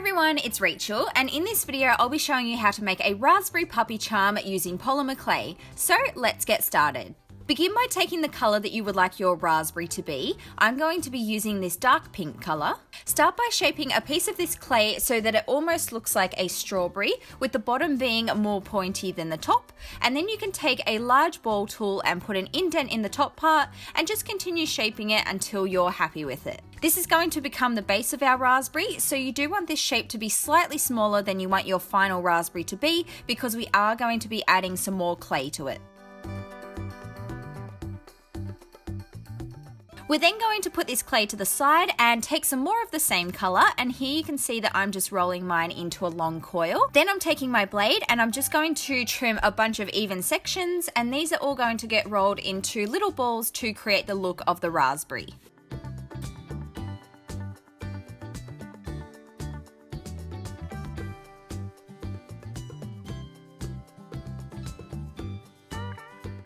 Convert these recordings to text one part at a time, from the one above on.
everyone, it's Rachel, and in this video I'll be showing you how to make a raspberry puppy charm using polymer clay. So let's get started. Begin by taking the colour that you would like your raspberry to be. I'm going to be using this dark pink colour. Start by shaping a piece of this clay so that it almost looks like a strawberry, with the bottom being more pointy than the top. And then you can take a large ball tool and put an indent in the top part and just continue shaping it until you're happy with it. This is going to become the base of our raspberry, so you do want this shape to be slightly smaller than you want your final raspberry to be, because we are going to be adding some more clay to it. We're then going to put this clay to the side and take some more of the same colour, and here you can see that I'm just rolling mine into a long coil. Then I'm taking my blade and I'm just going to trim a bunch of even sections, and these are all going to get rolled into little balls to create the look of the raspberry.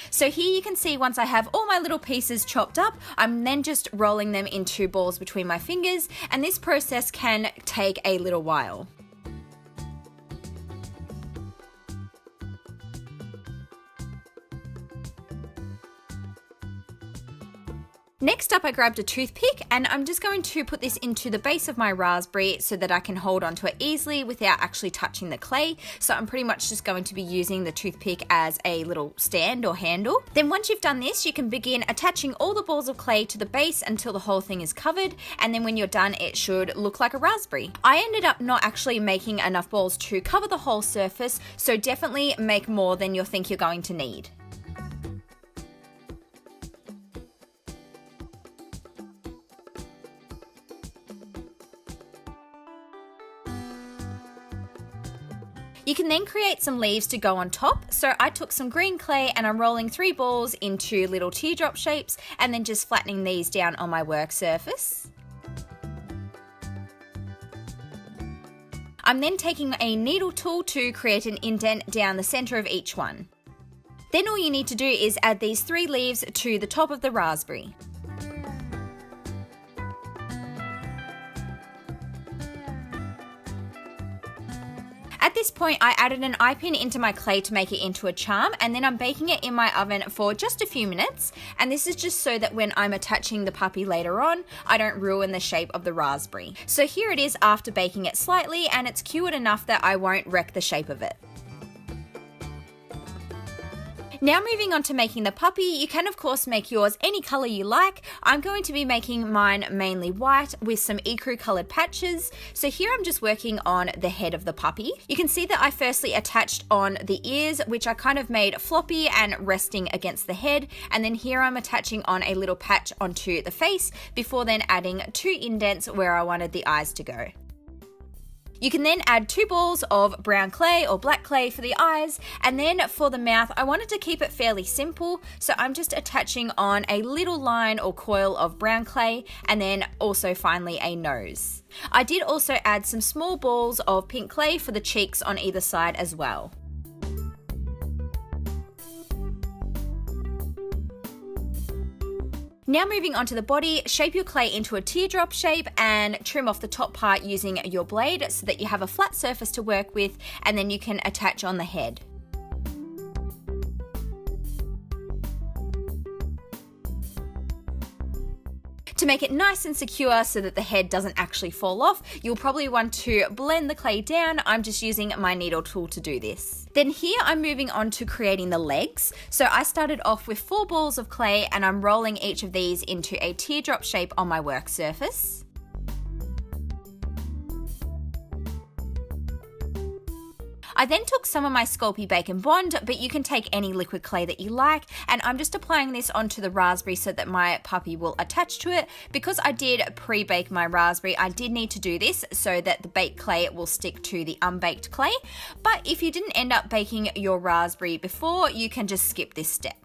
So here you can see once I have all my little pieces chopped up, I'm then just rolling them into balls between my fingers, and this process can take a little while. Next up, I grabbed a toothpick and I'm just going to put this into the base of my raspberry so that I can hold onto it easily without actually touching the clay. So I'm pretty much just going to be using the toothpick as a little stand or handle. Then once you've done this, you can begin attaching all the balls of clay to the base until the whole thing is covered, and then when you're done, it should look like a raspberry. I ended up not actually making enough balls to cover the whole surface, so definitely make more than you think you're going to need. You can then create some leaves to go on top. So I took some green clay and I'm rolling 3 balls into little teardrop shapes and then just flattening these down on my work surface. I'm then taking a needle tool to create an indent down the center of each one. Then all you need to do is add these 3 leaves to the top of the raspberry. At this point, I added an eye pin into my clay to make it into a charm, and then I'm baking it in my oven for just a few minutes, and this is just so that when I'm attaching the puppy later on, I don't ruin the shape of the raspberry. So here it is after baking it slightly, and it's cured enough that I won't wreck the shape of it. Now moving on to making the puppy, you can of course make yours any colour you like. I'm going to be making mine mainly white with some ecru coloured patches. So here I'm just working on the head of the puppy. You can see that I firstly attached on the ears, which I kind of made floppy and resting against the head, and then here I'm attaching on a little patch onto the face before then adding 2 indents where I wanted the eyes to go. You can then add 2 balls of brown clay or black clay for the eyes, and then for the mouth I wanted to keep it fairly simple, so I'm just attaching on a little line or coil of brown clay and then also finally a nose. I did also add some small balls of pink clay for the cheeks on either side as well. Now moving on to the body, shape your clay into a teardrop shape and trim off the top part using your blade so that you have a flat surface to work with, and then you can attach on the head. To make it nice and secure so that the head doesn't actually fall off, you'll probably want to blend the clay down. I'm just using my needle tool to do this. Then here I'm moving on to creating the legs. So I started off with 4 balls of clay and I'm rolling each of these into a teardrop shape on my work surface. I then took some of my Sculpey Bacon Bond, but you can take any liquid clay that you like, and I'm just applying this onto the raspberry so that my puppy will attach to it. Because I did pre-bake my raspberry, I did need to do this so that the baked clay will stick to the unbaked clay. But if you didn't end up baking your raspberry before, you can just skip this step.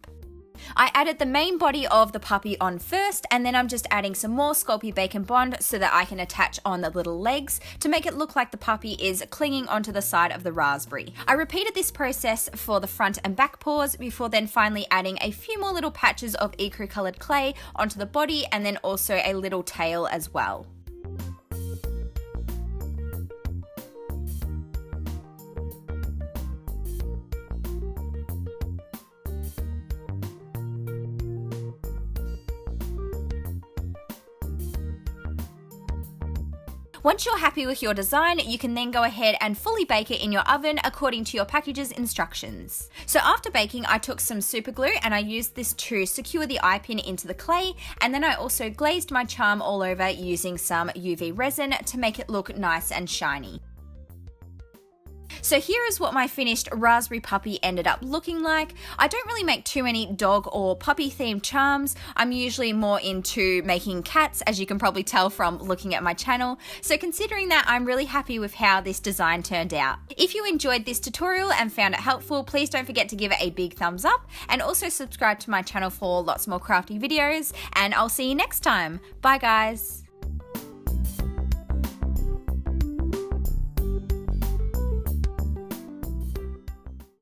I added the main body of the puppy on first, and then I'm just adding some more Sculpey Bacon Bond so that I can attach on the little legs to make it look like the puppy is clinging onto the side of the raspberry. I repeated this process for the front and back paws before then finally adding a few more little patches of ecru coloured clay onto the body, and then also a little tail as well. Once you're happy with your design, you can then go ahead and fully bake it in your oven according to your package's instructions. So after baking, I took some super glue and I used this to secure the eye pin into the clay, and then I also glazed my charm all over using some UV resin to make it look nice and shiny. So here is what my finished raspberry puppy ended up looking like. I don't really make too many dog or puppy themed charms. I'm usually more into making cats, as you can probably tell from looking at my channel. So considering that, I'm really happy with how this design turned out. If you enjoyed this tutorial and found it helpful, please don't forget to give it a big thumbs up and also subscribe to my channel for lots more crafty videos, and I'll see you next time. Bye guys.